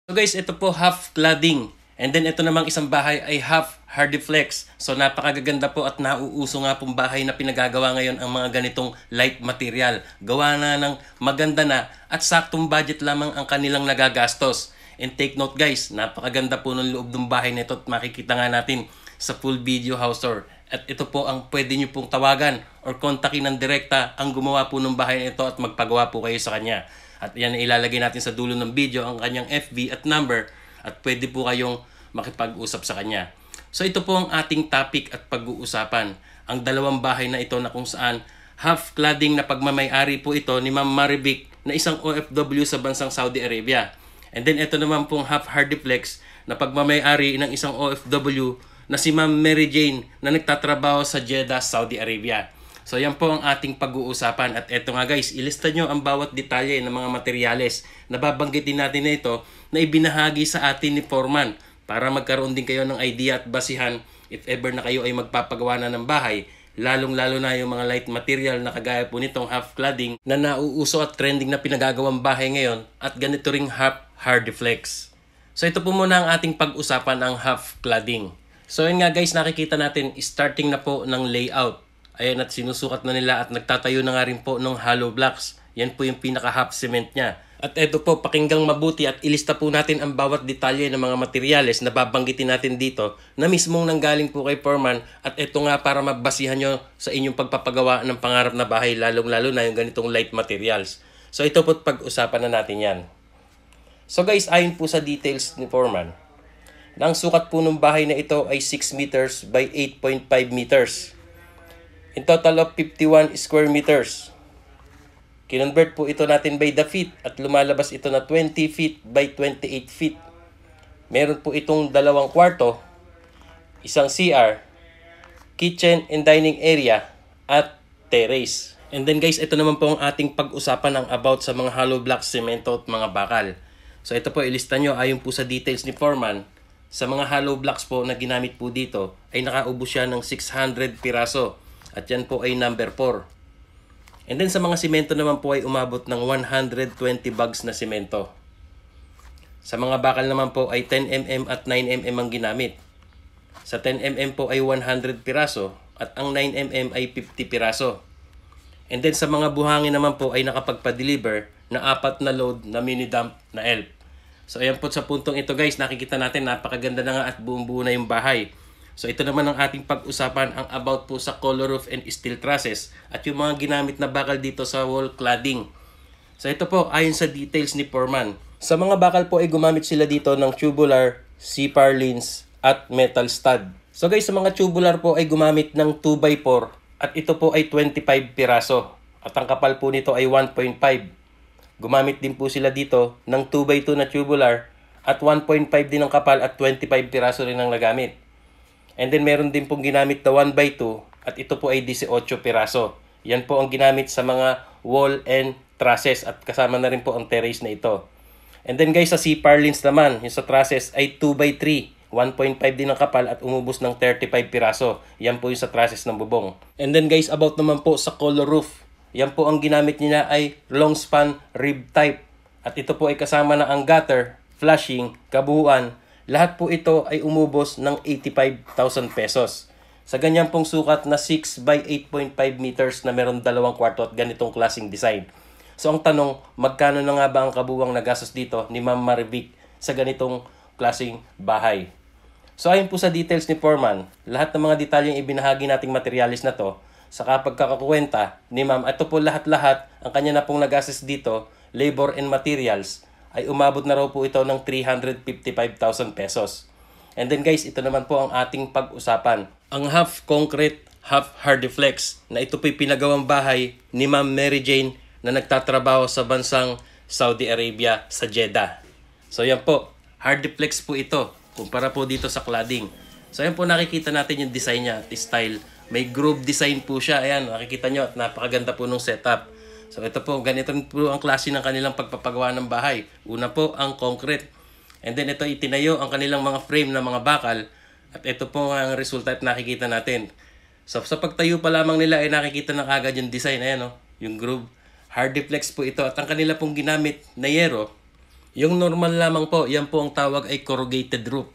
So guys, ito po half cladding. And then ito namang isang bahay ay half hardiflex. So napakaganda po at nauuso nga pong bahay na pinagagawa ngayon ang mga ganitong light material. Gawa na ng maganda na at saktong budget lamang ang kanilang nagagastos. And take note guys, napakaganda po ng loob ng bahay nito at makikita nga natin sa full video house tour. At ito po ang pwede nyo pong tawagan or kontakin ng direkta ang gumawa po ng bahay nito at magpagawa po kayo sa kanya. At yan ilalagay natin sa dulo ng video ang kanyang FB at number at pwede po kayong makipag-usap sa kanya. So ito po ang ating topic at pag-uusapan. Ang dalawang bahay na ito na kung saan half cladding na pagmamay-ari po ito ni Ma'am Marivic na isang OFW sa bansang Saudi Arabia. And then ito naman pong half hardiplex na pagmamay-ari ng isang OFW na si Ma'am Mary Jane na nagtatrabaho sa Jeddah, Saudi Arabia. So yan po ang ating pag-uusapan at eto nga guys, ilista nyo ang bawat detalye ng mga materyales na babanggitin natin na ito na ibinahagi sa atin ni Foreman para magkaroon din kayo ng idea at basihan if ever na kayo ay magpapagawa na ng bahay, lalong-lalo na yung mga light material na kagaya po nitong half cladding na nauuso at trending na pinagagawang bahay ngayon at ganito ring half hardiflex. So ito po muna ang ating pag-usapan ang half cladding. So yun nga guys, nakikita natin starting na po ng layout. Ayan at sinusukat na nila at nagtatayo na nga rin po ng hollow blocks. Yan po yung pinaka-half cement niya. At eto po, pakinggang mabuti at ilista po natin ang bawat detalye ng mga materyales na babanggitin natin dito na mismong nanggaling po kay Foreman. At eto nga para mabasihan nyo sa inyong pagpapagawa ng pangarap na bahay, lalong-lalo na yung ganitong light materials. So ito po pag-usapan na natin yan. So guys, ayon po sa details ni Foreman, na ang sukat po ng bahay na ito ay 6 meters by 8.5 meters. In total of 51 square meters. Kinonvert po ito natin by the feet at lumalabas ito na 20 feet by 28 feet. Meron po itong dalawang kwarto, isang CR, kitchen and dining area, at terrace. And then guys, ito naman po ang ating pag-usapan ng about sa mga hollow block, semento at mga bakal. So ito po, ilista nyo ayon po sa details ni Foreman. Sa mga hollow blocks po na ginamit po dito ay nakaubos siya ng 600 piraso. At yan po ay number 4. And then sa mga simento naman po ay umabot ng 120 bags na simento. Sa mga bakal naman po ay 10mm at 9mm ang ginamit. Sa 10mm po ay 100 piraso at ang 9mm ay 50 piraso. And then sa mga buhangin naman po ay nakapagpa-deliver na 4 na load na mini dump na ELP. So ayan po sa puntong ito guys, nakikita natin napakaganda na nga at buong-buo na yung bahay. So ito naman ang ating pag-usapan ang about po sa color roof and steel trusses at yung mga ginamit na bakal dito sa wall cladding. So ito po ayon sa details ni Foreman. Sa mga bakal po ay gumamit sila dito ng tubular, C-purlins at metal stud. So guys, sa mga tubular po ay gumamit ng 2x4 at ito po ay 25 piraso at ang kapal po nito ay 1.5. Gumamit din po sila dito ng 2x2 na tubular at 1.5 din ang kapal at 25 piraso rin ang nagamit. And then meron din pong ginamit na 1x2 at ito po ay 18 piraso. Yan po ang ginamit sa mga wall and trusses at kasama na rin po ang terrace na ito. And then guys, sa C-purlins naman, yung sa trusses ay 2x3. 1.5 din ang kapal at umubos ng 35 piraso. Yan po yung sa trusses ng bubong. And then guys, about naman po sa color roof. Yan po ang ginamit niya ay long span rib type. At ito po ay kasama na ang gutter, flashing, kabuuan. Lahat po ito ay umubos ng 85,000 pesos. Sa ganyan pong sukat na 6 by 8.5 meters na meron 2 kwarto at ganitong klaseng design. So ang tanong, magkano na nga ba ang kabuwang nagastos dito ni Ma'am Marivic sa ganitong klaseng bahay? So ayon po sa details ni Foreman, lahat ng mga detalyeng ibinahagi nating materialis na to, sa kapagkakakwenta ni Ma'am, ito po lahat-lahat ang kanya na pong nagastos dito, labor and materials, ay umabot na raw po ito ng 355,000 pesos. And then guys, ito naman po ang ating pag-usapan. Ang half concrete, half hardiflex na ito po'y pinagawang bahay ni Ma'am Mary Jane na nagtatrabaho sa bansang Saudi Arabia sa Jeddah. So yan po, hardiflex po ito kumpara po dito sa cladding. So yan po nakikita natin yung design niya at style. May groove design po siya. Ayan, nakikita nyo at napakaganda po nung setup. So ito po, ganito po ang klase ng kanilang pagpapagawa ng bahay. Una po ang concrete. And then ito itinayo ang kanilang mga frame na mga bakal. At ito po ang resulta at nakikita natin. So sa pagtayo pa lamang nila ay nakikita na kagad yung design. Ayan o, yung groove. Hardiflex po ito. At ang kanila pong ginamit na yero Yung normal lamang po, yan po ang tawag ay corrugated roof.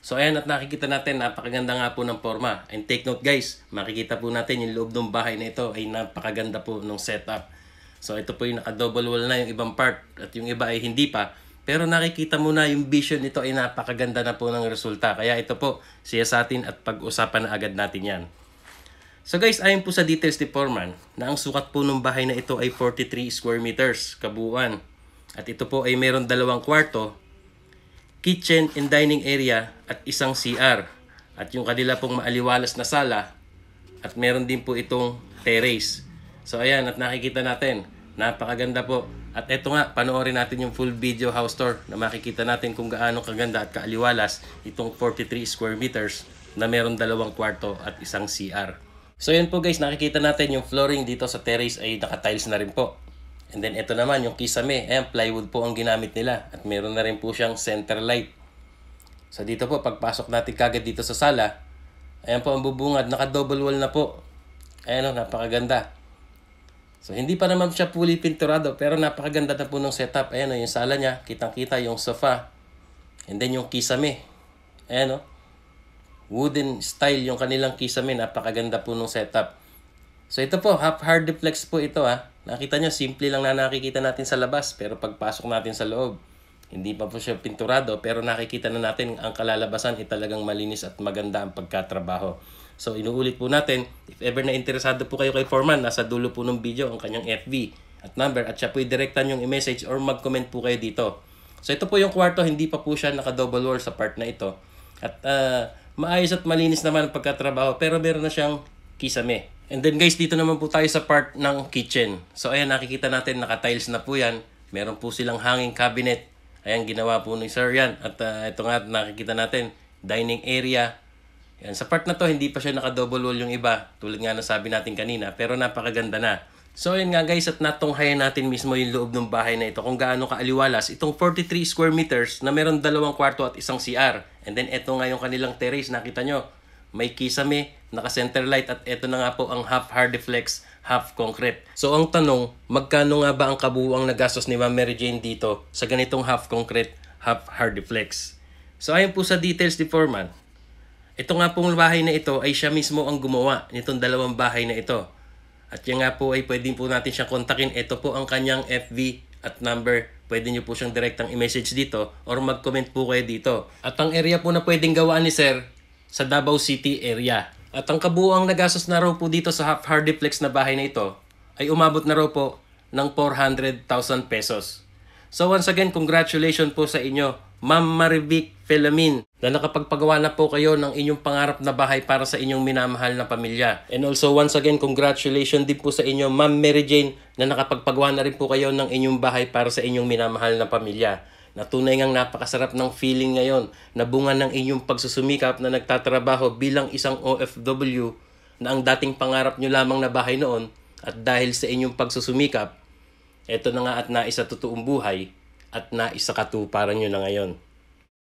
So ayan, at nakikita natin, napakaganda nga po ng forma. And take note guys, makikita po natin yung loob ng bahay na ito ay napakaganda po ng setup. So ito po yung naka-double wall na yung ibang part at yung iba ay hindi pa. Pero nakikita mo na yung vision nito ay napakaganda na po ng resulta. Kaya ito po, siya sa atin at pag-usapan na agad natin yan. So guys, ayon po sa details ni Foreman, na ang sukat po ng bahay na ito ay 43 square meters kabuuan. At ito po ay meron 2 kwarto, kitchen and dining area at isang CR. At yung kanila pong maaliwalas na sala at meron din po itong terrace. So ayan, at nakikita natin, napakaganda po. At eto nga, panoorin natin yung full video house tour na makikita natin kung gaano kaganda at kaaliwalas itong 43 square meters na meron 2 kwarto at isang CR. So yan po guys, nakikita natin yung flooring dito sa terrace ay naka-tiles na rin po. And then ito naman yung kisame, ayan, plywood po ang ginamit nila at meron na rin po siyang center light. So dito po, pagpasok natin kagad dito sa sala, ayan po ang bubungad, naka-double wall na po. Ayan o, napakaganda. So hindi pa naman siya fully pinturado pero napakaganda na po ng setup. Ayan o, yung sala niya, kitang-kita yung sofa. And then yung kisame, ayan o, wooden style yung kanilang kisame, napakaganda po ng setup. So ito po, half hard duplex po ito ha. Nakita nyo, simple lang na nakikita natin sa labas pero pagpasok natin sa loob, hindi pa po siya pinturado pero nakikita na natin ang kalalabasan ay talagang malinis at maganda ang pagkatrabaho. So inuulit po natin, if ever na interesado po kayo kay Foreman, nasa dulo po ng video ang kanyang FB at number at siya po i-directan yung i-message or mag-comment po kayo dito. So ito po yung kwarto, hindi pa po siya naka-double wall sa part na ito. At maayos at malinis naman ang pagkatrabaho pero meron na siyang kisame. And then guys, dito naman po tayo sa part ng kitchen. So ayan, nakikita natin, naka-tiles na po yan. Meron po silang hanging cabinet. Ayan, ginawa po ni Sir yan. At ito nga, nakikita natin, dining area. Ayan, sa part na to, hindi pa siya naka-double wall yung iba. Tulad nga na sabi natin kanina, pero napakaganda na. So ayan nga guys, at natunghayan natin mismo yung loob ng bahay na ito. Kung gaano kaaliwalas, itong 43 square meters na meron 2 kwarto at isang CR. And then ito nga yung kanilang terrace, nakita nyo. May kisame, naka-center light at ito na nga po ang half Hardiflex, half concrete. So ang tanong, magkano nga ba ang kabuuang nagastos ni Ma'am Mary Jane dito sa ganitong half concrete, half Hardiflex? So ayon po sa details ni Foreman, ito nga pong bahay na ito ay siya mismo ang gumawa nitong 2 bahay na ito. At yan nga po ay pwedeng po natin siyang kontakin. Ito po ang kanyang FB at number. Pwede nyo po siyang direktang i-message dito or mag-comment po kayo dito. At ang area po na pwedeng gawaan ni Sir, sa Davao City area. At ang kabuuang nagastos na raw po dito sa half Hardiflex na bahay na ito ay umabot na raw po ng 400,000 pesos. So once again, congratulations po sa inyo, Ma'am Marivic Philamin, na nakapagpagawa na po kayo ng inyong pangarap na bahay para sa inyong minamahal na pamilya. And also once again, congratulations din po sa inyo, Ma'am Mary Jane, na nakapagpagawa na rin po kayo ng inyong bahay para sa inyong minamahal na pamilya. Na tunay ngang napakasarap ng feeling ngayon na bunga ng inyong pagsusumikap na nagtatrabaho bilang isang OFW na ang dating pangarap nyo lamang na bahay noon at dahil sa inyong pagsusumikap, eto na nga at naisa totoong buhay at naisa katuparan nyo na ngayon.